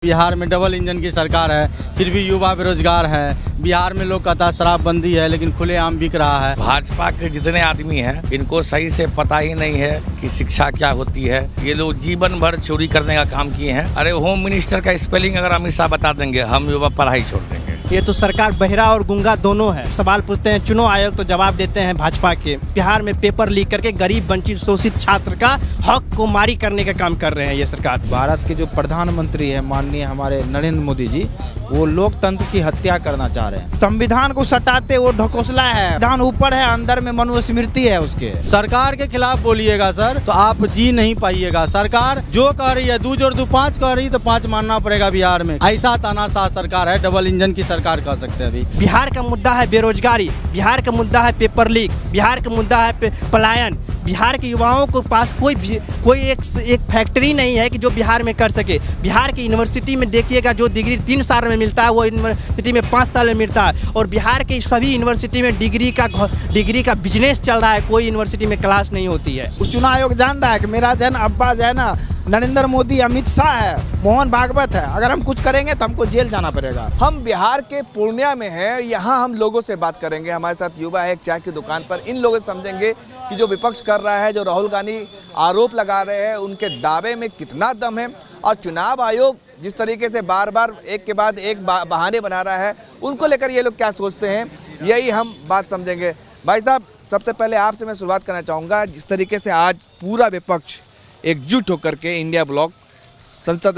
बिहार में double engine की सरकार है, फिर भी युवा बेरोजगार है। बिहार में लोग कहता है शराबबंदी है, लेकिन खुलेआम बिक रहा है। भाजपा के जितने आदमी हैं इनको सही से पता ही नहीं है कि शिक्षा क्या होती है। ये लोग जीवन भर चोरी करने का काम किए हैं। अरे होम मिनिस्टर का स्पेलिंग अगर अमित शाह बता देंगे, हम युवा पढ़ाई छोड़ देंगे। ये तो सरकार बहिरा और गूंगा दोनों है। सवाल पूछते हैं चुनाव आयोग तो जवाब देते हैं भाजपा के। बिहार में पेपर लीक करके गरीब वंचित शोषित छात्र का हक को मारी करने का काम कर रहे हैं ये सरकार। भारत के जो प्रधानमंत्री है माननीय हमारे नरेंद्र मोदी जी, वो लोकतंत्र की हत्या करना चाह रहे हैं। संविधान को सटाते वो ढकोसला है। संविधान ऊपर है, अंदर में मनुस्मृति है उसके। सरकार के खिलाफ बोलिएगा सर तो आप जी नहीं पाइएगा। सरकार जो कह रही है 2 जोड़ 2 5 कह रही है तो 5 मानना पड़ेगा। बिहार में ऐसा तानाशाह सरकार है, डबल इंजन की सरकार कह सकते हैं। अभी बिहार का मुद्दा है बेरोजगारी, बिहार का मुद्दा है पेपर लीक, बिहार का मुद्दा है पलायन। बिहार के युवाओं के पास कोई एक फैक्ट्री नहीं है कि जो बिहार में कर सके। बिहार की यूनिवर्सिटी में देखिएगा जो डिग्री 3 साल में मिलता है वो यूनिवर्सिटी में 5 साल में मिलता है। और बिहार की सभी यूनिवर्सिटी में डिग्री का बिजनेस चल रहा है, कोई यूनिवर्सिटी में क्लास नहीं होती है। चुनाव आयोग जान रहा है कि मेरा जन अब्बा जो है ना नरेंद्र मोदी, अमित शाह है, मोहन भागवत है। अगर हम कुछ करेंगे तो हमको जेल जाना पड़ेगा। हम बिहार के पूर्णिया में हैं, यहाँ हम लोगों से बात करेंगे। हमारे साथ युवा है एक चाय की दुकान पर। इन लोगों से समझेंगे कि जो विपक्ष कर रहा है, जो राहुल गांधी आरोप लगा रहे हैं, उनके दावे में कितना दम है। और चुनाव आयोग जिस तरीके से बार बार एक के बाद एक बहाने बना रहा है, उनको लेकर ये लोग क्या सोचते हैं, यही हम बात समझेंगे। भाई साहब, सबसे पहले आपसे मैं शुरुआत करना चाहूँगा। जिस तरीके से आज पूरा विपक्ष एकजुट होकर के इंडिया ब्लॉक संसद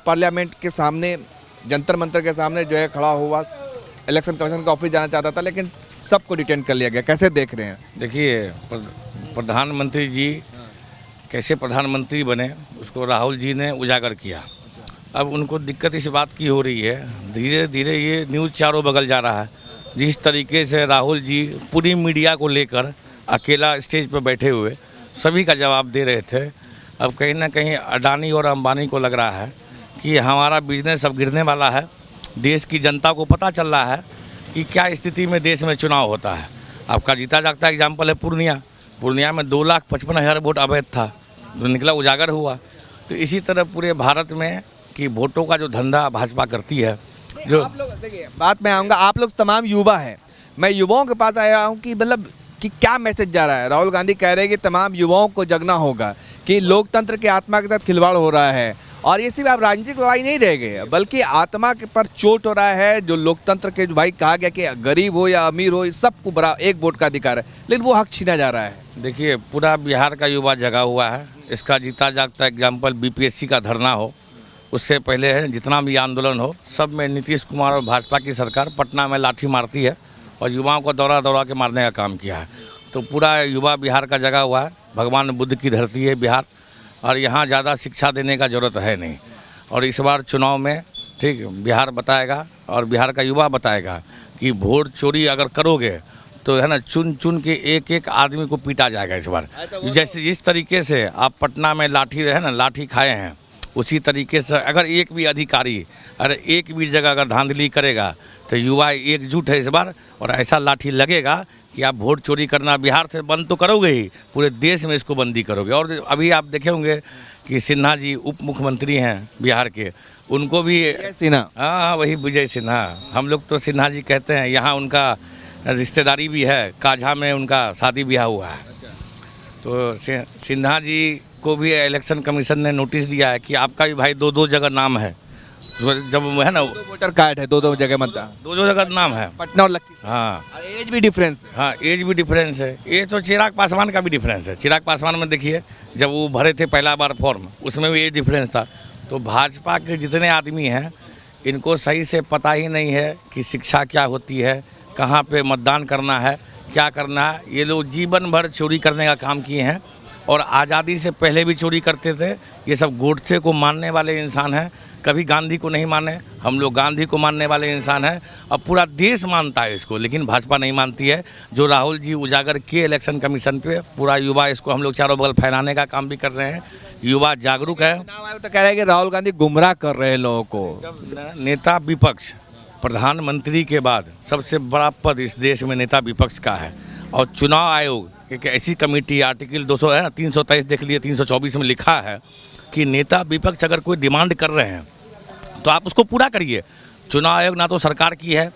पार्लियामेंट के सामने, जंतर मंतर के सामने जो है खड़ा हुआ, इलेक्शन कमीशन का ऑफिस जाना चाहता था लेकिन सबको डिटेन कर लिया गया, कैसे देख रहे हैं? देखिए, प्रधानमंत्री जी कैसे प्रधानमंत्री बने उसको राहुल जी ने उजागर किया। अब उनको दिक्कत इस बात की हो रही है, धीरे धीरे ये न्यूज़ चारों बगल जा रहा है। जिस तरीके से राहुल जी पूरी मीडिया को लेकर अकेला स्टेज पर बैठे हुए सभी का जवाब दे रहे थे, अब कहीं ना कहीं अडानी और अंबानी को लग रहा है कि हमारा बिजनेस अब गिरने वाला है। देश की जनता को पता चल रहा है कि क्या स्थिति में देश में चुनाव होता है। आपका जीता जागता एग्जाम्पल है पूर्णिया में 2,55,000 वोट अवैध था, जो निकला उजागर हुआ। तो इसी तरह पूरे भारत में कि वोटों का जो धंधा भाजपा करती है। जो आप लोग देखिए, बात में आऊँगा, आप लोग तमाम युवा हैं, मैं युवाओं के पास आया हूँ कि मतलब कि क्या मैसेज जा रहा है। राहुल गांधी कह रहे हैं कि तमाम युवाओं को जगना होगा कि लोकतंत्र की आत्मा के साथ खिलवाड़ हो रहा है। और ये सिर्फ आप राजनीतिक लड़ाई नहीं रह गए, बल्कि आत्मा के पर चोट हो रहा है। जो लोकतंत्र के जो भाई कहा गया कि गरीब हो या अमीर हो, सबको बड़ा एक वोट का अधिकार है, लेकिन वो हक छीना जा रहा है। देखिए, पूरा बिहार का युवा जगा हुआ है। इसका जीता जागता एग्जाम्पल बीपीएससी का धरना हो, उससे पहले है जितना भी आंदोलन हो, सब में नीतीश कुमार और भाजपा की सरकार पटना में लाठी मारती है और युवाओं को दौड़ा के मारने का काम किया है। तो पूरा युवा बिहार का जगा हुआ है। भगवान बुद्ध की धरती है बिहार, और यहाँ ज़्यादा शिक्षा देने का ज़रूरत है नहीं। और इस बार चुनाव में ठीक बिहार बताएगा और बिहार का युवा बताएगा कि वोट चोरी अगर करोगे तो है ना, चुन के एक आदमी को पीटा जाएगा इस बार। जैसे जिस तरीके से आप पटना में लाठी खाए हैं, उसी तरीके से अगर एक भी अधिकारी अरे एक भी जगह अगर धांधली करेगा तो युवा एकजुट है इस बार, और ऐसा लाठी लगेगा कि आप वोट चोरी करना बिहार से बंद तो करोगे ही, पूरे देश में इसको बंदी करोगे। और अभी आप देखे होंगे कि सिन्हा जी उप मुख्यमंत्री हैं बिहार के, उनको भी सिन्हा, हाँ वही विजय सिन्हा, हम लोग तो सिन्हा जी कहते हैं। यहाँ उनका रिश्तेदारी भी है, काझा में उनका शादी ब्याह हुआ है। तो सिन्हा जी को भी इलेक्शन कमीशन ने नोटिस दिया है कि आपका भी भाई 2 जगह नाम है। जब है ना, वोटर कार्ड है, 2 जगह मतदान, 2 जगह नाम है, पटना और लखीसराय। हाँ, एज भी डिफरेंस है। हाँ, एज भी डिफरेंस है। ये तो चिराग पासवान का भी डिफरेंस है। चिराग पासवान में देखिए, जब वो भरे थे पहला बार फॉर्म, उसमें भी एज डिफरेंस था। तो भाजपा के जितने आदमी हैं इनको सही से पता ही नहीं है कि शिक्षा क्या होती है, कहाँ पे मतदान करना है, क्या करना है। ये लोग जीवन भर चोरी करने का काम किए हैं और आज़ादी से पहले भी चोरी करते थे। ये सब गोडसे को मानने वाले इंसान हैं, कभी गांधी को नहीं माने। हम लोग गांधी को मानने वाले इंसान हैं। अब पूरा देश मानता है इसको, लेकिन भाजपा नहीं मानती है। जो राहुल जी उजागर किए इलेक्शन कमीशन पे, पूरा युवा इसको हम लोग चारों बगल फैलाने का काम भी कर रहे हैं। युवा जागरूक है। तो कह रहे हैं कि राहुल गांधी गुमराह कर रहे हैं लोगों को। जब नेता विपक्ष, प्रधानमंत्री के बाद सबसे बड़ा पद इस देश में नेता विपक्ष का है, और चुनाव आयोग एक ऐसी कमेटी, आर्टिकल 200 है ना, 323 देख लिए, 324 में लिखा है कि नेता विपक्ष अगर कोई डिमांड कर रहे हैं तो आप उसको पूरा करिए। चुनाव आयोग ना तो सरकार की है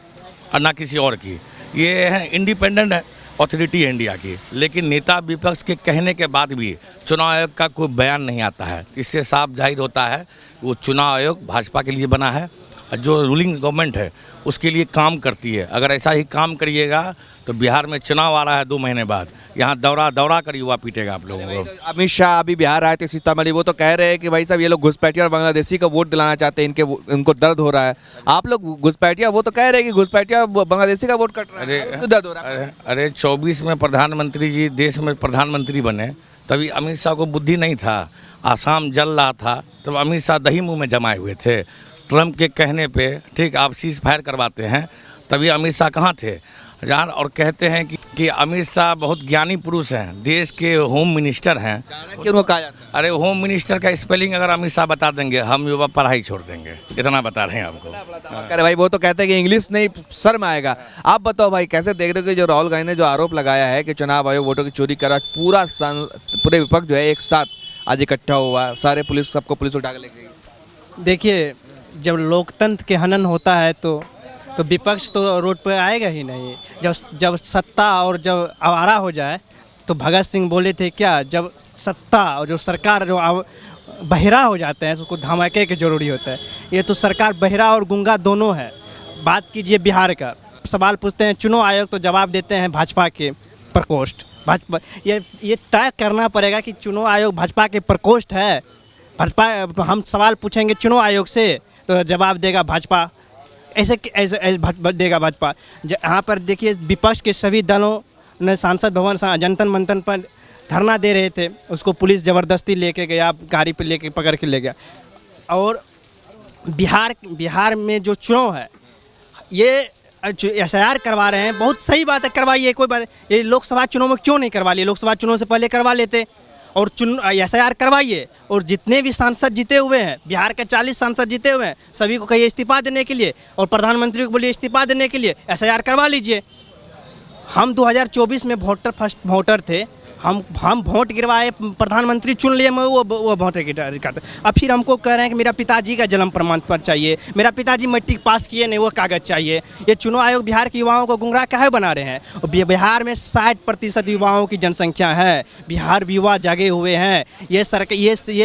और ना किसी और की, ये है इंडिपेंडेंट है, अथॉरिटी है इंडिया की। लेकिन नेता विपक्ष के कहने के बाद भी चुनाव आयोग का कोई बयान नहीं आता है। इससे साफ जाहिर होता है वो चुनाव आयोग भाजपा के लिए बना है और जो रूलिंग गवर्नमेंट है उसके लिए काम करती है। अगर ऐसा ही काम करिएगा तो बिहार में चुनाव आ रहा है 2 महीने बाद, यहाँ दौड़ा कर युवा पीटेगा आप लोगों को। अमित शाह अभी बिहार आए थे सीतामढ़ी, वो तो कह रहे हैं कि भाई साहब ये लोग घुसपैठिया और बांग्लादेशी का वोट दिलाना चाहते हैं, इनको दर्द हो रहा है। आप लोग घुसपैठिया, वो तो कह रहे हैं कि घुसपैठिया बांग्लादेशी का वोट कट रहा है, क्यों दर्द हो रहा है? अरे 24 में प्रधानमंत्री जी देश में प्रधानमंत्री बने, तभी अमित शाह को बुद्धि नहीं था, आसाम जल रहा था, तब अमित शाह दही मुँह में जमाए हुए थे। ट्रंप के कहने पे ठीक आप सीज फायर करवाते हैं, तभी अमित शाह कहाँ थे जान। और कहते हैं कि अमित शाह बहुत ज्ञानी पुरुष हैं, देश के होम मिनिस्टर हैं। क्यों कहा जाता है? अरे होम मिनिस्टर का स्पेलिंग अगर अमित शाह बता देंगे हम युवा पढ़ाई छोड़ देंगे, इतना बता रहे हैं आपको। अरे भाई वो तो कहते हैं कि इंग्लिश नहीं शर्म आएगा। आप बताओ भाई कैसे देख रहे हो कि जो राहुल गांधी ने जो आरोप लगाया है कि चुनाव आयोग वोटों की चोरी करा, पूरे विपक्ष जो है एक साथ आज इकट्ठा हुआ, सारे पुलिस सबको पुलिस उठा के लेके गई। देखिए, जब लोकतंत्र के हनन होता है तो विपक्ष तो रोड पे आएगा ही नहीं। जब सत्ता और जब आवारा हो जाए तो भगत सिंह बोले थे क्या, जब सत्ता और जो सरकार जो बहिरा हो जाते हैं उसको धमाके के जरूरी होता है। ये तो सरकार बहिरा और गूंगा दोनों है। बात कीजिए बिहार का, सवाल पूछते हैं चुनाव आयोग तो जवाब देते हैं भाजपा के प्रकोष्ठ। भाजपा ये तय करना पड़ेगा कि चुनाव आयोग भाजपा के प्रकोष्ठ है। भाजपा, हम सवाल पूछेंगे चुनाव आयोग से तो जवाब देगा भाजपा, ऐसे देगा भाजपा। यहाँ पर देखिए विपक्ष के सभी दलों ने सांसद भवन जनतन मंथन पर धरना दे रहे थे, उसको पुलिस ज़बरदस्ती लेके गया, गाड़ी पे लेके पकड़ के ले गया। और बिहार में जो चुनाव है ये SIR करवा रहे हैं, बहुत सही बात है, करवाइए, कोई बात। ये लोकसभा चुनाव में क्यों नहीं करवा लिए? लोकसभा चुनाव से पहले करवा लेते और SIR करवाइए। और जितने भी सांसद जीते हुए हैं, बिहार के 40 सांसद जीते हुए हैं, सभी को कहिए इस्तीफा देने के लिए और प्रधानमंत्री को बोलिए इस्तीफा देने के लिए, SIR करवा लीजिए। हम 2024 में फर्स्ट वोटर थे, हम वोट गिरवाए, प्रधानमंत्री चुन लिए, वो वोट गिरवाते। अब फिर हमको कह रहे हैं कि मेरा पिताजी का जन्म प्रमाण पत्र चाहिए, मेरा पिताजी मैट्रिक पास किए नहीं, वो कागज़ चाहिए। ये चुनाव आयोग बिहार के युवाओं को गुमराह काहे बना रहे हैं? और बिहार में 60% युवाओं की जनसंख्या है, बिहार युवा जगे हुए हैं। ये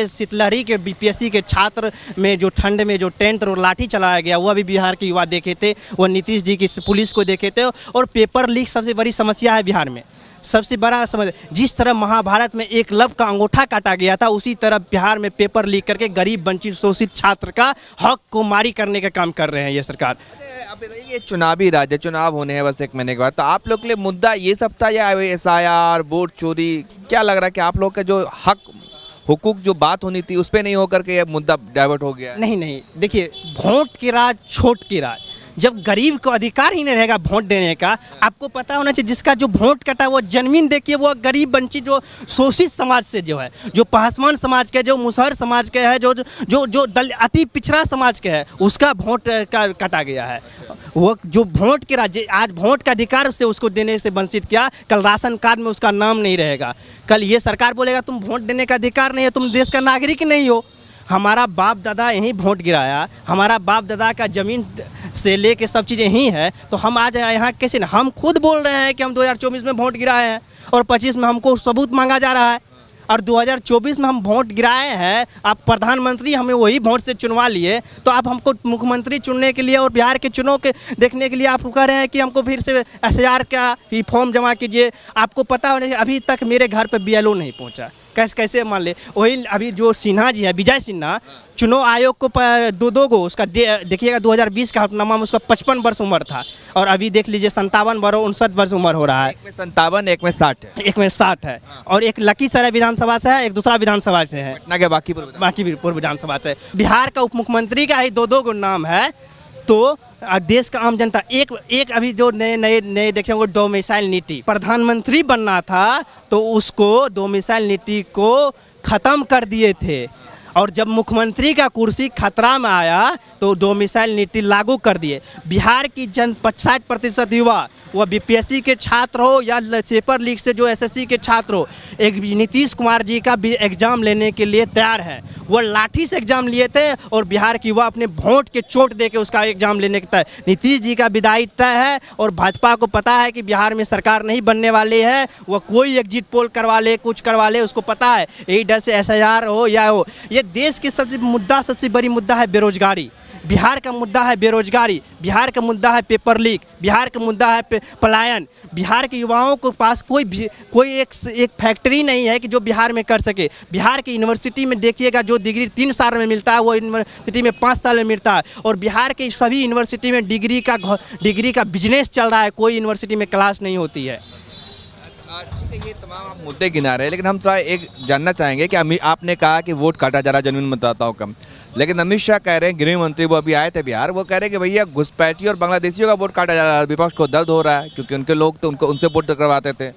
शीतलहरी के BPSC के छात्र में जो ठंड में जो टेंट और लाठी चलाया गया, वो भी बिहार के युवा देखे थे, वो नीतीश जी की पुलिस को देखे थे। और पेपर लीक सबसे बड़ी समस्या है बिहार में, सबसे बड़ा समस्या। जिस तरह महाभारत में एकलव्य का अंगूठा काटा गया था, उसी तरह बिहार में पेपर लीक करके गरीब वंचित शोषित छात्र का हक को मारी करने का काम कर रहे हैं ये सरकार। अब ये चुनावी राज्य, चुनाव होने हैं बस 1 महीने के बाद, तो आप लोग के लिए मुद्दा ये सब था या SIR वोट चोरी? क्या लग रहा है कि आप लोग का जो हक हुकूक जो बात होनी थी उस पर नहीं होकर के ये मुद्दा डाइवर्ट हो गया? नहीं, देखिए, वोट की राज छोट की राज। जब गरीब को अधिकार ही नहीं रहेगा वोट देने का, आपको पता होना चाहिए जिसका जो वोट कटा वो जन्मीन देखिए, वो गरीब वंचित जो शोषित समाज से जो है, जो पासवान समाज के, जो मुसहर समाज के है, जो अति पिछड़ा समाज के है, उसका वोट का कटा गया है। वो जो वोट के राज्य आज वोट का अधिकार से उसको देने से वंचित किया, कल राशन कार्ड में उसका नाम नहीं रहेगा। कल ये सरकार बोलेगा तुम वोट देने का अधिकार नहीं है, तुम देश का नागरिक नहीं हो। हमारा बाप दादा यहीं वोट गिराया, हमारा बाप दादा का ज़मीन से लेके सब चीज़ें यहीं है, तो हम आज यहाँ कैसे ना? हम खुद बोल रहे हैं कि हम 2024 में वोट गिराए हैं और 25 में हमको सबूत मांगा जा रहा है। और 2024 में हम वोट गिराए हैं, आप प्रधानमंत्री हमें वही वोट से चुनवा लिए, तो आप हमको मुख्यमंत्री चुनने के लिए और बिहार के चुनाव के देखने के लिए आप कह रहे हैं कि हमको फिर से SIR का ही फॉर्म जमा कीजिए। आपको पता होना चाहिए अभी तक मेरे घर पे BLO नहीं पहुंचा। कैसे मान ले? वही अभी जो सिन्हा जी है, विजय सिन्हा, चुनाव आयोग को 2 गो उसका देखिएगा, 2020 का हल्फनामा में उसका 55 वर्ष उम्र था और अभी देख लीजिए 57 वर्ष 59 वर्ष उम्र हो रहा है। एक में 57, एक में 60 है। एक में 60 है और एक लखीसराय विधानसभा से है, एक दूसरा विधानसभा से है, पटना के बाकीपुर विधानसभा से। बिहार का उप मुख्यमंत्री का ही 2 गो नाम है। तो देश का आम जनता एक अभी जो नए देखें वो डोमिसाइल नीति, प्रधानमंत्री बनना था तो उसको डोमिसाइल नीति को ख़त्म कर दिए थे, और जब मुख्यमंत्री का कुर्सी खतरा में आया तो डोमिसाइल नीति लागू कर दिए। बिहार की 60% युवा वह बीपीएससी के छात्र हो या पेपर लीक से जो एसएससी के छात्र हो, एक नीतीश कुमार जी का भी एग्ज़ाम लेने के लिए तैयार है। वो लाठी से एग्ज़ाम लिए थे और बिहार की युवा अपने वोट के चोट दे के उसका एग्ज़ाम लेने के तय। नीतीश जी का विदाई तय है और भाजपा को पता है कि बिहार में सरकार नहीं बनने वाली है। वो कोई एग्जिट पोल करवा ले, कुछ करवा ले, उसको पता है। यही डर से एसआईआर हो या हो। ये देश की सबसे बड़ी मुद्दा है बेरोजगारी। बिहार का मुद्दा है बेरोजगारी, बिहार का मुद्दा है पेपर लीक, बिहार का मुद्दा है पलायन। बिहार के युवाओं के पास कोई एक फैक्ट्री नहीं है कि जो बिहार में कर सके। बिहार की यूनिवर्सिटी में देखिएगा, जो डिग्री 3 साल में मिलता है वो यूनिवर्सिटी में 5 साल में मिलता है। और बिहार के सभी यूनिवर्सिटी में डिग्री का बिजनेस चल रहा है, कोई यूनिवर्सिटी में क्लास नहीं होती है। ठीक है, ये तमाम आप मुद्दे गिना रहे हैं, लेकिन हम थोड़ा एक जानना चाहेंगे कि आपने कहा कि वोट काटा जा रहा है जनविन मतदाताओं का, लेकिन अमित शाह कह रहे हैं, गृह मंत्री वो अभी आए थे बिहार, वो कह रहे हैं कि भैया घुसपैठी और बांग्लादेशियों का वोट काटा जा रहा है। विपक्ष को दर्द हो रहा है क्योंकि उनके लोग तो उनसे वोट करवाते थे।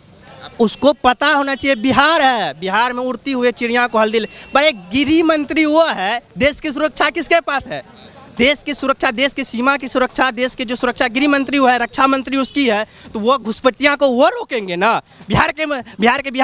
उसको पता होना चाहिए बिहार है, बिहार में उड़ती हुए चिड़िया को हल्दी। भाई गृह मंत्री वो है, देश की सुरक्षा किसके पास है? देश की सुरक्षा, देश की सीमा की सुरक्षा, देश की जो सुरक्षा गृह मंत्री वो है, रक्षा मंत्री उसकी है, तो वो घुसपैठियों को वो रोकेंगे ना। बिहार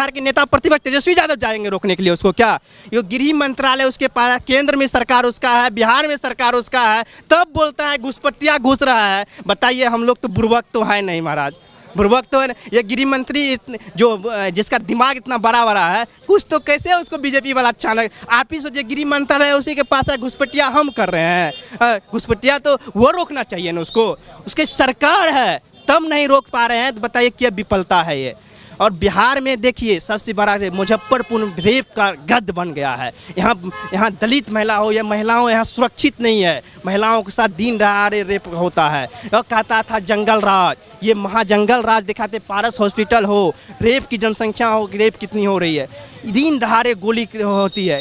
के नेता प्रतिपक्ष तेजस्वी यादव जाएंगे रोकने के लिए उसको? क्या ये गृह मंत्रालय उसके पास, केंद्र में सरकार उसका है, बिहार में सरकार उसका है, तब बोलता है घुसपैठिया घुस रहा है। बताइए, हम लोग तो बुर्बक तो है नहीं महाराज, बुर्बक तो है। ये गृह मंत्री जो जिसका दिमाग इतना बड़ा बड़ा है, कुछ तो कैसे उसको बीजेपी वाला अच्छा लगे। आप ही सोचिए, गृह मंत्रालय है उसी के पास है, घुसपैठिया हम कर रहे हैं। घुसपैठिया तो वो रोकना चाहिए ना उसको, उसकी सरकार है तब नहीं रोक पा रहे हैं। तो बताइए क्या विफलता है ये। और बिहार में देखिए सबसे बड़ा मुजफ्फरपुर रेप का गद बन गया है। यहाँ दलित महिला हो या महिलाओं यहाँ सुरक्षित नहीं है। महिलाओं के साथ दिन दहाड़े रेप होता है। और कहता था जंगल राज, ये महाजंगल राज दिखाते। पारस हॉस्पिटल हो, रेप की जनसंख्या हो, रेप कितनी हो रही है, दिन दहाड़े गोली होती है।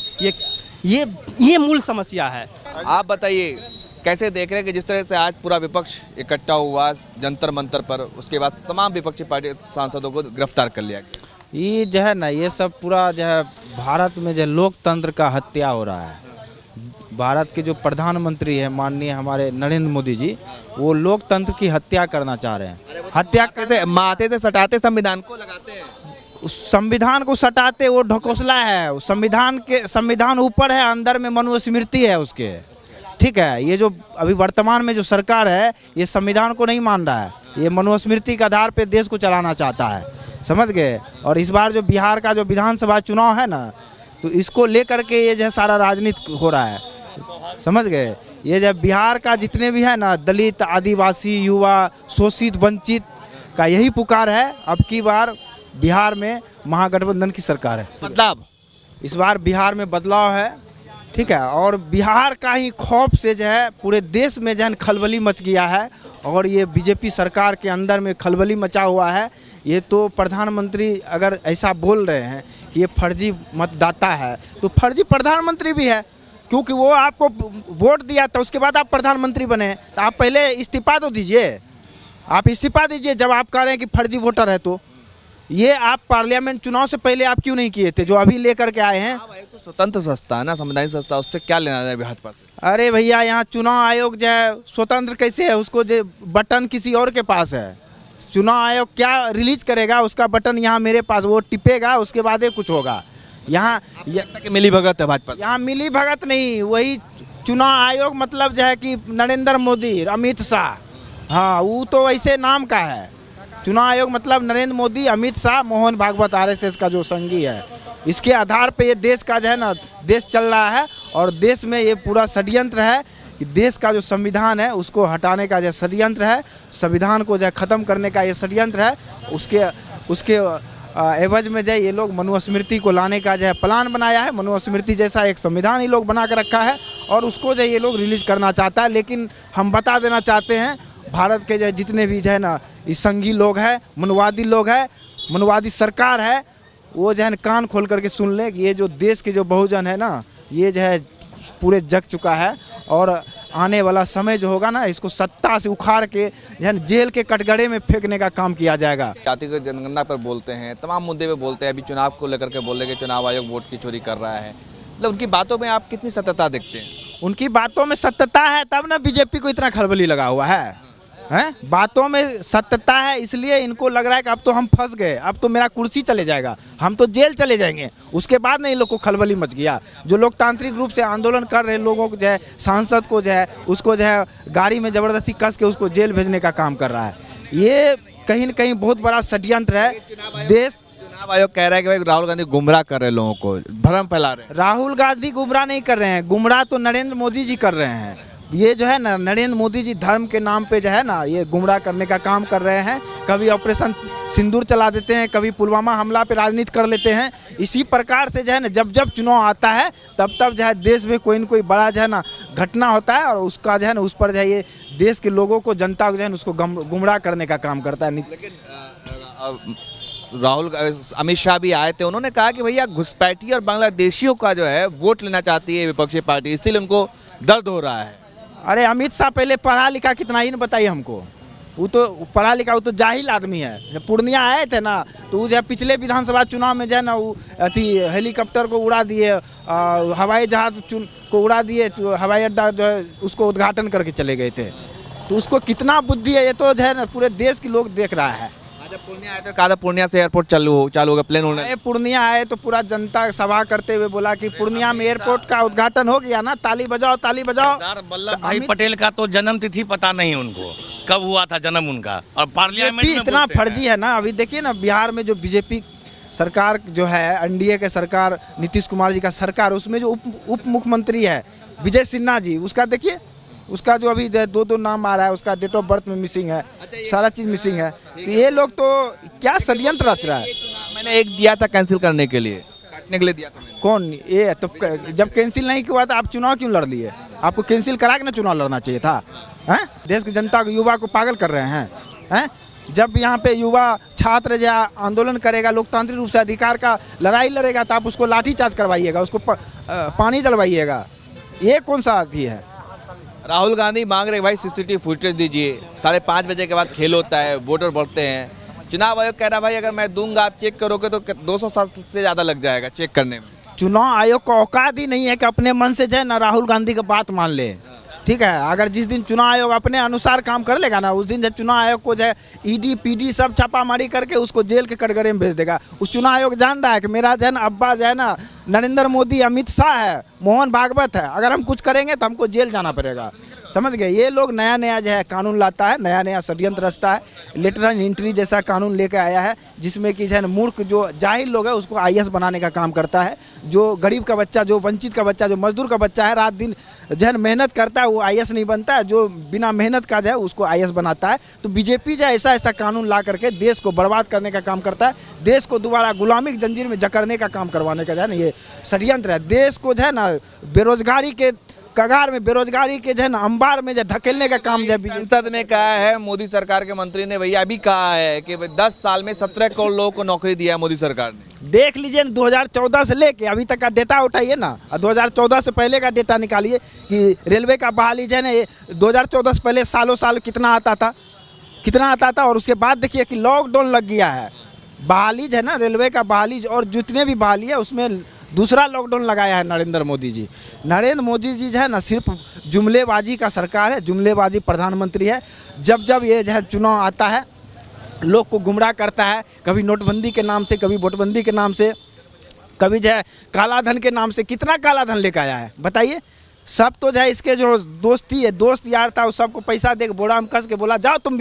ये मूल समस्या है। आप बताइए कैसे देख रहे हैं कि जिस तरह से आज पूरा विपक्ष इकट्ठा हुआ जंतर मंतर पर, उसके बाद तमाम विपक्षी पार्टी सांसदों को गिरफ्तार कर लिया गया। ये जो है ना, ये सब पूरा जो है भारत में जो लोकतंत्र का हत्या हो रहा है। भारत के जो प्रधानमंत्री है माननीय हमारे नरेंद्र मोदी जी, वो लोकतंत्र की हत्या करना चाह रहे हैं। हत्या कैसे? माथे से सटाते संविधान को, लगाते हैं उस संविधान को, सटाते वो ढकोसला है। संविधान ऊपर है, अंदर में मनुस्मृति है उसके। ठीक है, ये जो अभी वर्तमान में जो सरकार है, ये संविधान को नहीं मान रहा है, ये मनुस्मृति के आधार पे देश को चलाना चाहता है, समझ गए। और इस बार जो बिहार का जो विधानसभा चुनाव है ना, तो इसको लेकर के ये जो सारा राजनीति हो रहा है, समझ गए। ये जब बिहार का जितने भी है ना, दलित, आदिवासी, युवा, शोषित, वंचित का यही पुकार है। अब की बार बिहार में महागठबंधन की सरकार है। बदलाव, इस बार बिहार में बदलाव है, ठीक है। और बिहार का ही खौफ से जो है पूरे देश में जो है खलबली मच गया है। और ये बीजेपी सरकार के अंदर में खलबली मचा हुआ है। ये तो प्रधानमंत्री अगर ऐसा बोल रहे हैं कि ये फर्जी मतदाता है, तो फर्जी प्रधानमंत्री भी है, क्योंकि वो आपको वोट दिया था, उसके बाद आप प्रधानमंत्री बने। तो आप पहले इस्तीफा तो दीजिए, आप इस्तीफा दीजिए जब आप कह रहे हैं कि फर्जी वोटर है। तो ये आप पार्लियामेंट चुनाव से पहले आप क्यों नहीं किए थे, जो अभी लेकर के आए हैं? तो स्वतंत्र संस्था है ना, संवैधानिक संस्था, उससे क्या लेना है भाजपा से? अरे भैया, यहाँ चुनाव आयोग जो है स्वतंत्र कैसे है? उसको जो बटन किसी और के पास है। चुनाव आयोग क्या रिलीज करेगा, उसका बटन यहाँ मेरे पास, वो टिपेगा, उसके बाद ही कुछ होगा। यहाँ मिली भगत है भाजपा, यहाँ मिली भगत नहीं, वही चुनाव आयोग मतलब जो है कि नरेंद्र मोदी, अमित शाह, हाँ वो तो वैसे नाम का है। चुनाव आयोग मतलब नरेंद्र मोदी, अमित शाह, मोहन भागवत, आरएसएस का जो संगी है, इसके आधार पे ये देश का जो है ना, देश चल रहा है। और देश में ये पूरा षड्यंत्र है कि देश का जो संविधान है उसको हटाने का जो षड्यंत्र है, संविधान को जो है ख़त्म करने का ये षड्यंत्र है। उसके एवज में जो ये लोग मनुस्मृति को लाने का जो है प्लान बनाया है। मनुस्मृति जैसा एक संविधान ही लोग बना कर रखा है और उसको जो ये लोग रिलीज़ करना चाहता है। लेकिन हम बता देना चाहते हैं, भारत के जो जितने भी जो है ना इस संघी लोग हैं, मनुवादी लोग हैं, मनुवादी सरकार है, वो जो है कान खोल करके सुन ले कि ये जो देश के जो बहुजन है ना, ये जो है पूरे जग चुका है। और आने वाला समय जो होगा ना, इसको सत्ता से उखाड़ के जो है जेल के कटघरे में फेंकने का काम किया जाएगा। जातिगत जनगणना पर बोलते हैं, तमाम मुद्दे पे बोलते हैं, अभी चुनाव को लेकर के बोल रहे कि चुनाव आयोग वोट की चोरी कर रहा है। मतलब उनकी बातों में आप कितनी सत्यता देखते हैं? उनकी बातों में सत्यता है तब ना बीजेपी को इतना खलबली लगा हुआ है। हैं, बातों में सत्यता है, इसलिए इनको लग रहा है कि अब तो हम फंस गए, अब तो मेरा कुर्सी चले जाएगा, हम तो जेल चले जाएंगे। उसके बाद नहीं, इन लोग को खलबली मच गया। जो लोकतांत्रिक रूप से आंदोलन कर रहे लोगों को जो है, सांसद को जो है, उसको जो है गाड़ी में ज़बरदस्ती कस के उसको जेल भेजने का काम कर रहा है। ये कहीं न कहीं बहुत बड़ा षड्यंत्र है। देश चुनाव आयोग कह रहा है कि भाई राहुल गांधी गुमराह कर रहे हैं, लोगों को भ्रम फैला रहे हैं। राहुल गांधी गुमराह नहीं कर रहे हैं, गुमराह तो नरेंद्र मोदी जी कर रहे हैं। ये जो है ना, नरेंद्र मोदी जी धर्म के नाम पे जो है ना, ये गुमराह करने का काम कर रहे हैं। कभी ऑपरेशन सिंदूर चला देते हैं, कभी पुलवामा हमला पे राजनीति कर लेते हैं। इसी प्रकार से जो है ना, जब जब चुनाव आता है तब तब जो है देश में कोई न कोई बड़ा जो है ना घटना होता है, और उसका जो है ना, उस पर जो है ये देश के लोगों को, जनता को जो है ना, उसको गुमराह करने का काम करता है। लेकिन राहुल अमित शाह भी आए थे, उन्होंने कहा कि भैया घुसपैठी और बांग्लादेशियों का जो है वोट लेना चाहती है विपक्षी पार्टी, इसीलिए उनको दर्द हो रहा है। अरे अमित शाह पहले पढ़ा लिखा कितना ही न बताइए हमको। वो तो पढ़ा लिखा, वो तो जाहिल आदमी है। जब पूर्णिया आए थे ना, तो वो जो है पिछले विधानसभा चुनाव में जो है ना, वो अथी हेलीकॉप्टर को उड़ा दिए, हवाई जहाज को उड़ा दिए, तो हवाई अड्डा जो है उसको उद्घाटन करके चले गए थे। तो उसको कितना बुद्धि है, ये तो जो है ना पूरे देश के लोग देख रहा है। जब पूर्णिया आए तो कहा था पूर्णिया से एयरपोर्ट चालू होगा, प्लेन उड़ने। पूर्णिया आए तो पूरा जनता सभा करते हुए बोला कि पूर्णिया में एयरपोर्ट का उद्घाटन हो गया ना, ताली बजाओ ताली बजाओ। सरदार वल्लभ भाई पटेल का तो जन्म तिथि पता नहीं उनको, कब हुआ था जन्म उनका, और पार्लियामेंट में इतना फर्जी है ना। अभी देखिए ना, बिहार में जो बीजेपी सरकार जो है, एनडीए के सरकार, नीतीश कुमार जी का सरकार, उसमें जो उप मुख्यमंत्री है विजय सिन्हा जी, उसका देखिए, उसका जो अभी दो नाम आ रहा है, उसका डेट ऑफ बर्थ में मिसिंग है, सारा चीज़ मिसिंग है। तो ये लोग तो क्या षड्यंत्र रच रहा है। मैंने एक दिया था कैंसिल करने के लिए, काटने के लिए दिया था मैंने। कौन ये? तो जब कैंसिल नहीं हुआ था, आप चुनाव क्यों लड़ लिए? आपको कैंसिल करा के ना चुनाव लड़ना चाहिए था। हैं, देश की जनता को, युवा को पागल कर रहे हैं। जब यहाँ पे युवा छात्र जो आंदोलन करेगा, लोकतांत्रिक रूप से अधिकार का लड़ाई लड़ेगा, तो आप उसको लाठीचार्ज करवाइएगा, उसको पानी जलवाइएगा। ये कौन सा अथी है? राहुल गांधी मांग रहे भाई सीसीटीवी फुटेज दीजिए, 5:30 बजे के बाद खेल होता है, वोटर बढ़ते हैं। चुनाव आयोग कह रहा भाई अगर मैं दूंगा, आप चेक करोगे तो 200 साल से ज़्यादा लग जाएगा चेक करने में। चुनाव आयोग को औकात ही नहीं है कि अपने मन से जो है ना राहुल गांधी की बात मान ले। ठीक है, अगर जिस दिन चुनाव आयोग अपने अनुसार काम कर लेगा ना, उस दिन जब चुनाव आयोग को जो है ईडी पीडी सब छापामारी करके उसको जेल के कटघरे में भेज देगा। उस चुनाव आयोग जान रहा है कि मेरा जो है ना अब्बा जो है ना नरेंद्र मोदी, अमित शाह है, मोहन भागवत है, अगर हम कुछ करेंगे तो हमको जेल जाना पड़ेगा। समझ गए? ये लोग नया नया जो है कानून लाता है, नया नया षड्यंत्र रचता है। लेटर एंड एंट्री जैसा कानून लेकर आया है, जिसमें कि जो है मूर्ख जो जाहिल लोग है उसको आईएएस बनाने का काम करता है। जो गरीब का बच्चा, जो वंचित का बच्चा, जो मजदूर का बच्चा है, रात दिन जो है मेहनत करता है, वो आईएएस नहीं बनता है। जो बिना मेहनत का जो है उसको आईएएस बनाता है। तो बीजेपी जो है ऐसा ऐसा कानून ला करके देश को बर्बाद करने का काम करता है। देश को दोबारा गुलामी की जंजीर में जकड़ने का काम करवाने का जो है ना ये षड्यंत्र है। देश को जो है ना बेरोजगारी के कगार में, बेरोजगारी के जो है ना अंबार में जो धकेलने का काम जो है संसद में कहा है मोदी सरकार के मंत्री ने, भैया अभी कहा है कि 10 साल में 17 करोड़ लोगों को नौकरी दिया है मोदी सरकार ने। देख लीजिए 2014 से लेके अभी तक का डेटा उठाइए ना, और 2014 से पहले का डेटा निकालिए कि रेलवे का बहाली जो है ना 2014 से पहले सालों साल कितना आता था, और उसके बाद देखिए कि लॉकडाउन लग गया है। बहाली जो है ना, रेलवे का बहाली और जितने भी बहाली है उसमें दूसरा लॉकडाउन लगाया है नरेंद्र मोदी जी। नरेंद्र मोदी जी जो है ना सिर्फ जुमलेबाजी का सरकार है, जुमलेबाजी प्रधानमंत्री है। जब जब ये जो है चुनाव आता है, लोग को गुमराह करता है, कभी नोटबंदी के नाम से, कभी वोटबंदी के नाम से, कभी जो है कालाधन के नाम से। कितना कालाधन लेकर आया है बताइए? सब तो जो है इसके जो दोस्ती है, दोस्त यार था, वो सबको पैसा दे के बोरा में कस के बोला जाओ तुम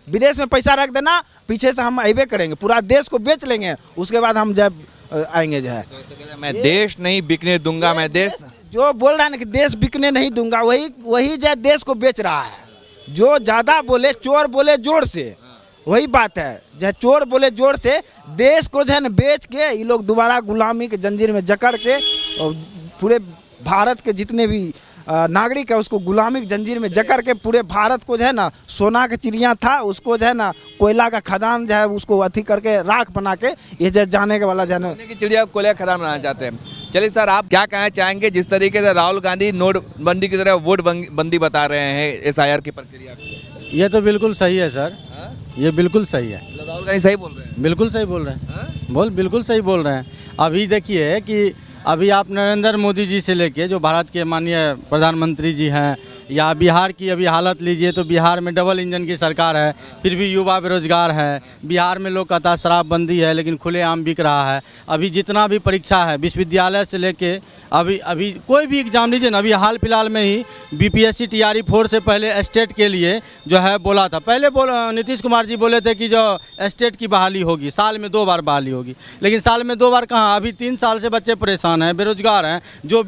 विदेश में पैसा रख देना, पीछे से हम अबे करेंगे, पूरा देश को बेच लेंगे, उसके बाद हम जब आएंगे जो है। मैं देश नहीं बिकने दूंगा, मैं देश जो बोल रहा है ना कि देश बिकने नहीं दूंगा, वही जो है देश को बेच रहा है। जो ज़्यादा बोले, चोर बोले जोर से, वही बात है। जो चोर बोले जोर से, देश को जो है ना बेच के ये लोग दोबारा गुलामी के जंजीर में जकड़ के, और पूरे भारत के जितने भी नागरिक है उसको गुलामी की जंजीर में जकड़ के, पूरे भारत को जो है ना सोना का चिड़िया था उसको जो है ना कोयला का खदान जो है उसको अथी करके राख बना के ये जो जाने के वाला जो है ना चिड़िया कोयला का खदान बनाना चाहते हैं। चलिए सर, आप क्या कहना चाहेंगे जिस तरीके से राहुल गांधी नोटबंदी की तरह वोट बंदी बता रहे हैं SIR की प्रक्रिया को? ये तो बिल्कुल सही है सर, ये बिल्कुल सही है। राहुल गांधी सही बोल रहे हैं? बिल्कुल सही बोल रहे हैं, बिल्कुल सही बोल रहे हैं। अभी देखिए कि अभी आप नरेंद्र मोदी जी से लेके जो भारत के माननीय प्रधानमंत्री जी हैं, या बिहार की अभी हालत लीजिए तो बिहार में डबल इंजन की सरकार है, फिर भी युवा बेरोजगार है। बिहार में लोग कहता है शराबबंदी है, लेकिन खुलेआम बिक रहा है। अभी जितना भी परीक्षा है विश्वविद्यालय से लेके अभी कोई भी एग्ज़ाम लीजिए ना, अभी हाल फिलहाल में ही बीपीएससी टीआरई 4 से पहले स्टेट के लिए जो है बोला था। पहले नीतीश कुमार जी बोले थे कि जो स्टेट की बहाली होगी, साल में 2 बार बहाली होगी, लेकिन साल में 2 बार कहाँ। अभी 3 साल से बच्चे परेशान हैं, बेरोजगार हैं, जो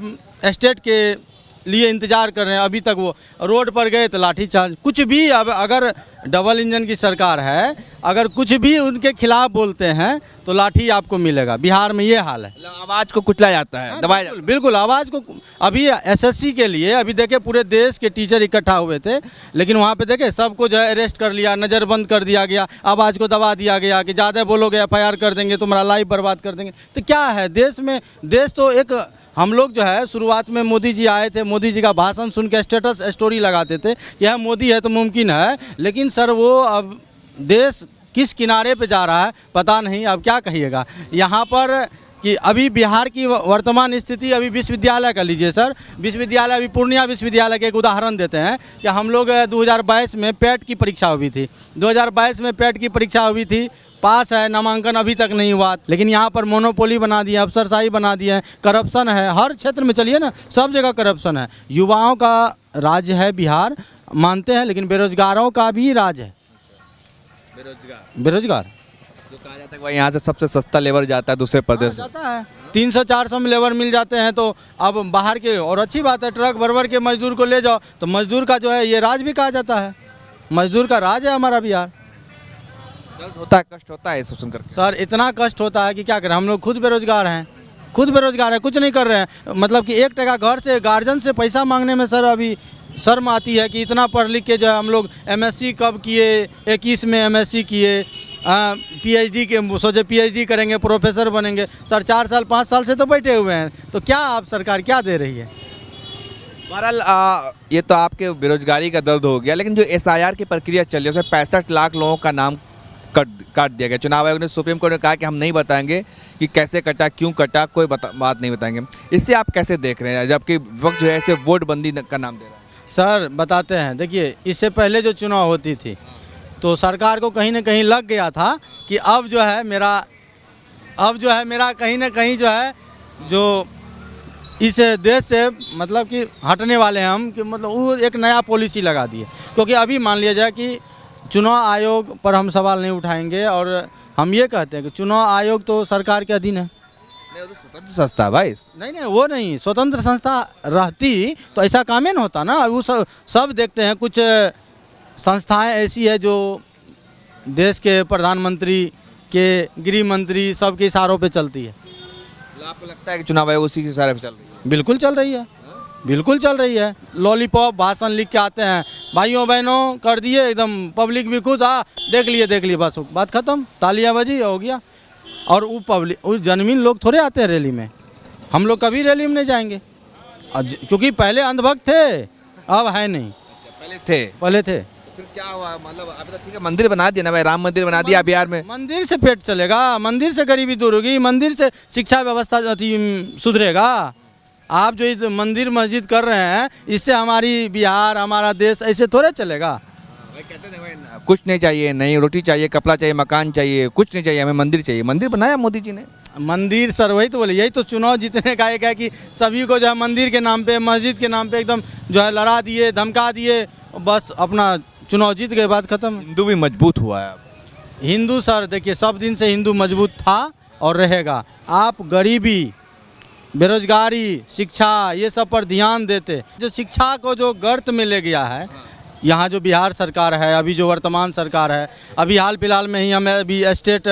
स्टेट के लिए इंतज़ार कर रहे हैं। अभी तक वो रोड पर गए तो लाठीचार्ज। कुछ भी अब अगर डबल इंजन की सरकार है, अगर कुछ भी उनके खिलाफ बोलते हैं तो लाठी आपको मिलेगा। बिहार में ये हाल है, आवाज़ को कुचला जाता है, दबाया जाता है। बिल्कुल आवाज़ को। अभी एसएससी के लिए अभी देखे पूरे देश के टीचर इकट्ठा हुए थे, लेकिन वहाँ पे देखे सबको जो है अरेस्ट कर लिया, नज़रबंद कर दिया गया, आवाज़ को दबा दिया गया कि ज़्यादा बोलोगे एफआईआर कर देंगे, तुम्हारा लाइफ बर्बाद कर देंगे। तो क्या है देश में, देश तो एक, हम लोग जो है शुरुआत में मोदी जी आए थे, मोदी जी का भाषण सुन के स्टेटस स्टोरी लगाते थे कि यह मोदी है तो मुमकिन है, लेकिन सर वो अब देश किस किनारे पे जा रहा है पता नहीं। अब क्या कहिएगा यहाँ पर कि अभी बिहार की वर्तमान स्थिति, अभी विश्वविद्यालय का लीजिए सर, विश्वविद्यालय अभी पूर्णिया विश्वविद्यालय के एक उदाहरण देते हैं कि हम लोग 2022 में पैट की परीक्षा हुई थी, 2022 में पैट की परीक्षा हुई थी, पास है, नामांकन अभी तक नहीं हुआ, लेकिन यहाँ पर मोनोपोली बना दिया, अफसरशाही बना दिया है, करप्शन है हर क्षेत्र में। चलिए ना, सब जगह करप्शन है। युवाओं का राज्य है बिहार, मानते हैं, लेकिन बेरोजगारों का भी राज है। बेरोजगार जो कहा जाता है भाई यहाँ से सबसे सस्ता लेबर जाता है दूसरे प्रदेश से। जाता है, 300-400 में लेबर मिल जाते हैं। तो अब बाहर के, और अच्छी बात है, ट्रक भर के मजदूर को ले जाओ तो मजदूर का जो है ये राज भी कहा जाता है। मजदूर का राज है हमारा बिहार। दर्द होता है, कष्ट होता है, सब सुनकर सर इतना कष्ट होता है कि क्या करें। हम लोग खुद बेरोजगार हैं, खुद बेरोजगार हैं, कुछ नहीं कर रहे हैं। मतलब कि 1 टका घर से गार्जियन से पैसा मांगने में सर अभी शर्म आती है कि इतना पढ़ लिख के जो है हम लोग एमएससी कब किए, 21 में एमएससी किए, पीएचडी के सोचे पीएचडी करेंगे, प्रोफेसर बनेंगे। सर 4 साल 5 साल से तो बैठे हुए हैं, तो क्या आप सरकार क्या दे रही है। बहरहाल ये तो आपके बेरोजगारी का दर्द हो गया, लेकिन जो एसआईआर की प्रक्रिया चल रही है उसमें 65 लाख लोगों का नाम काट दिया गया। चुनाव आयोग ने, सुप्रीम कोर्ट ने कहा कि हम नहीं बताएंगे कि कैसे कटा, क्यों कटा, कोई बात नहीं बताएंगे। इससे आप कैसे देख रहे हैं, जबकि वक्त जो है ऐसे वोट बंदी का नाम दे रहा है। सर बताते हैं, देखिए इससे पहले जो चुनाव होती थी तो सरकार को कहीं ना कहीं लग गया था कि अब जो है मेरा कहीं ना कहीं जो है जो इस देश से मतलब कि हटने वाले हैं हम, कि मतलब वो एक नया पॉलिसी लगा दिए। क्योंकि अभी मान लिया जाए कि चुनाव आयोग पर हम सवाल नहीं उठाएंगे, और हम ये कहते हैं कि चुनाव आयोग तो सरकार के अधीन है। नहीं, वो तो स्वतंत्र संस्था भाई। नहीं, वो नहीं, स्वतंत्र संस्था रहती तो ऐसा काम ही नहीं होता ना। वो सब देखते हैं। कुछ संस्थाएं ऐसी है जो देश के प्रधानमंत्री के, गृह मंत्री, सबके इशारों पे चलती है। आपको लगता है कि चुनाव आयोग उसी के इशारे पे चल रही है? बिल्कुल चल रही है, बिल्कुल चल रही है। लॉलीपॉप भाषण लिख के आते हैं, भाइयों बहनों कर दिए, एकदम पब्लिक भी खुश, देख लिए बस बात खत्म, तालियां बजी, हो गया। और वो पब्लिक, वो जनमीन लोग थोड़े आते हैं रैली में। हम लोग कभी रैली में नहीं जाएंगे, क्योंकि पहले अंधभक्त थे, अब है नहीं। पहले थे। फिर क्या हुआ, मतलब अभी तो ठीक है, मंदिर बना दिया ना भाई, राम मंदिर बना दिया बिहार में। मंदिर से पेट चलेगा, मंदिर से गरीबी दूर होगी, मंदिर से शिक्षा व्यवस्था सुधरेगा। आप जो इस मंदिर मस्जिद कर रहे हैं, इससे हमारी बिहार, हमारा देश ऐसे थोड़े चलेगा। भाई कहते हैं भाई कुछ नहीं चाहिए, नहीं रोटी चाहिए, कपड़ा चाहिए, मकान चाहिए, कुछ नहीं चाहिए, हमें मंदिर चाहिए। मंदिर बनाया मोदी जी ने। मंदिर सर वही तो बोले, यही तो चुनाव जीतने का एक है कि सभी को जो है मंदिर के नाम पे, मस्जिद के नाम पे एकदम जो है लड़ा दिए, धमका दिए, बस अपना चुनाव जीत गए, बात खत्म। हिंदू भी मजबूत हुआ है। हिंदू सर देखिए, सब दिन से हिंदू मजबूत था और रहेगा। आप गरीबी, बेरोजगारी, शिक्षा, ये सब पर ध्यान देते। जो शिक्षा को जो गर्त में ले गया है यहाँ जो बिहार सरकार है, अभी जो वर्तमान सरकार है, अभी हाल फिलहाल में ही हम अभी स्टेट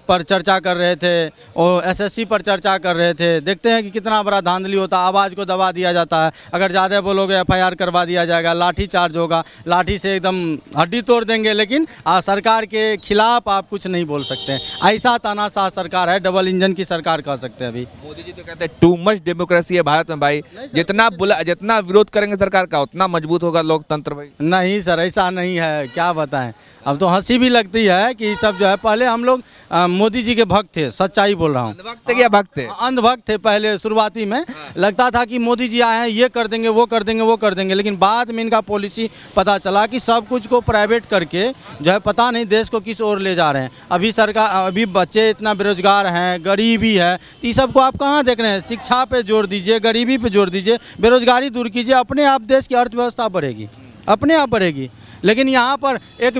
पर चर्चा कर रहे थे और एसएससी पर चर्चा कर रहे थे। देखते हैं कि कितना बड़ा धांधली होता है, आवाज़ को दबा दिया जाता है। अगर ज़्यादा बोलोगे एफआईआर करवा दिया जाएगा, लाठी चार्ज होगा, लाठी से एकदम हड्डी तोड़ देंगे, लेकिन सरकार के खिलाफ आप कुछ नहीं बोल सकते हैं। ऐसा तानाशाह सरकार है, डबल इंजन की सरकार कह सकते हैं। अभी मोदी जी तो कहते हैं टू मच डेमोक्रेसी है भारत में भाई, जितना विरोध करेंगे सरकार का उतना मजबूत होगा लोकतंत्र भाई। नहीं सर, ऐसा नहीं है, क्या बताएं। अब तो हंसी भी लगती है कि सब जो है, पहले हम लोग मोदी जी के भक्त थे, सच्चाई बोल रहा हूँ। भक्त थे या भक्त थे? अंधभक्त थे पहले शुरुआती में, लगता था कि मोदी जी आए हैं ये कर देंगे वो कर देंगे वो कर देंगे, लेकिन बाद में इनका पॉलिसी पता चला कि सब कुछ को प्राइवेट करके जो है पता नहीं देश को किस ओर ले जा रहे हैं। अभी सरकार, अभी बच्चे इतना बेरोजगार हैं, गरीबी है, तो ये सबको आप कहाँ देख रहे हैं? शिक्षा पे जोर दीजिए, गरीबी पे जोर दीजिए, बेरोजगारी दूर कीजिए, अपने आप देश की अर्थव्यवस्था बढ़ेगी, अपने आप बढ़ेगी। लेकिन यहाँ पर एक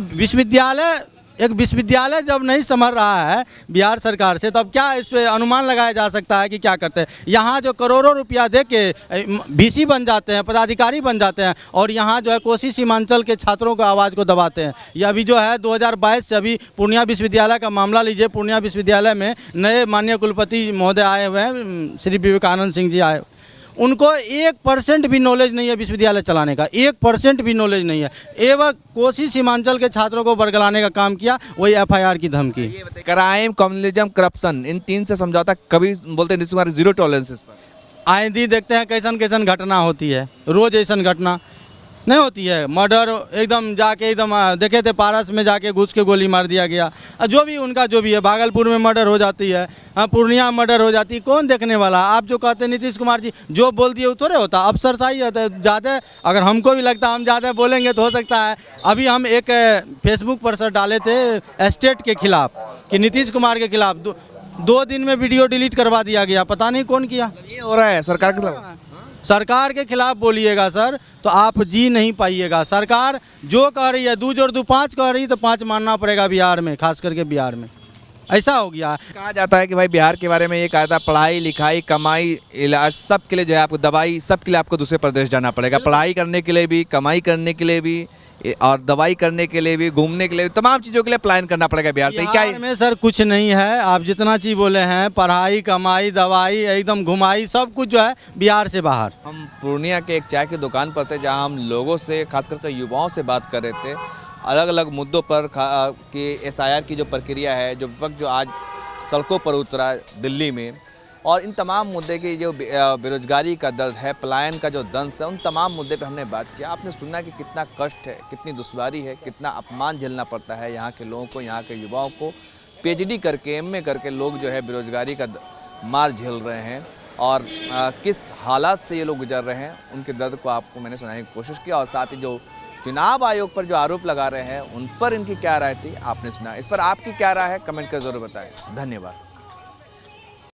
विश्वविद्यालय जब नहीं संभल रहा है बिहार सरकार से, तब क्या इस पे अनुमान लगाया जा सकता है कि क्या करते हैं? यहाँ जो करोड़ों रुपया दे के VC बन जाते हैं, पदाधिकारी बन जाते हैं, और यहाँ जो है कोसी सीमांचल के छात्रों का आवाज़ को दबाते हैं। ये अभी जो है 2022 से अभी पूर्णिया विश्वविद्यालय का मामला लीजिए। पूर्णिया विश्वविद्यालय में नए माननीय कुलपति महोदय आए हुए हैं, श्री विवेकानंद सिंह जी आए, उनको 1% भी नॉलेज नहीं है विश्वविद्यालय चलाने का, 1% भी नॉलेज नहीं है। एवं कोसी सीमांचल के छात्रों को बरगलाने का काम किया, वही FIR की धमकी। क्राइम, कम्युनलिज्म, करप्शन, इन तीन से समझौता कभी बोलते नीतीश कुमार जीरो टॉलरेंस इस पर? आए दिन देखते हैं कैसन कैसन घटना होती है, रोज ऐसा घटना नहीं होती है। मर्डर एकदम जाके एकदम देखे थे पारस में जाके घुस के गोली मार दिया गया, जो भी उनका जो भी है। भागलपुर में मर्डर हो जाती है, हाँ पूर्णिया मर्डर हो जाती है, कौन देखने वाला? आप जो कहते हैं नीतीश कुमार जी जो बोल दिए वो थोड़े होता, अफसरशाही होता है ज़्यादा। अगर हमको भी लगता है हम ज़्यादा बोलेंगे तो हो सकता है। अभी हम एक फेसबुक पर सर डाले थे स्टेट के खिलाफ कि नीतीश कुमार के खिलाफ 2 दिन में वीडियो डिलीट करवा दिया गया, पता नहीं कौन किया। ये हो रहा है सरकार के खिलाफ? सरकार के खिलाफ बोलिएगा सर तो आप जी नहीं पाइएगा। सरकार जो कह रही है 2 जोड़ 2 5 कह रही है, तो 5 मानना पड़ेगा बिहार में, खास करके बिहार में ऐसा हो गया। कहा जाता है कि भाई बिहार के बारे में ये कहा था, पढ़ाई लिखाई कमाई इलाज सब के लिए जो है आपको दवाई सब के लिए आपको दूसरे प्रदेश जाना पड़ेगा, पढ़ाई करने के लिए भी, कमाई करने के लिए भी, और दवाई करने के लिए भी, घूमने के लिए, तमाम चीज़ों के लिए प्लान करना पड़ेगा बिहार से। क्या में सर कुछ नहीं है, आप जितना चीज़ बोले हैं, पढ़ाई कमाई दवाई एकदम घुमाई सब कुछ जो है बिहार से बाहर। हम पूर्णिया के एक चाय की दुकान पर थे जहां हम लोगों से, खास करके युवाओं से बात कर रहे थे अलग अलग मुद्दों पर कि SIR की जो प्रक्रिया है, जो विपक्ष जो आज सड़कों पर उतरा दिल्ली में, और इन तमाम मुद्दे की जो बेरोजगारी का दर्द है, पलायन का जो दंश है, उन तमाम मुद्दे पे हमने बात किया। आपने सुना कि कितना कष्ट है, कितनी दुश्वारी है, कितना अपमान झेलना पड़ता है यहाँ के लोगों को, यहाँ के युवाओं को। PhD करके MA करके लोग जो है बेरोजगारी का मार झेल रहे हैं, और किस हालात से ये लोग गुजर रहे हैं, उनके दर्द को आपको मैंने सुनाने की कोशिश की। और साथ ही जो चुनाव आयोग पर जो आरोप लगा रहे हैं उन पर इनकी क्या राय थी आपने सुना। इस पर आपकी क्या राय है कमेंट कर जरूर बताएं। धन्यवाद।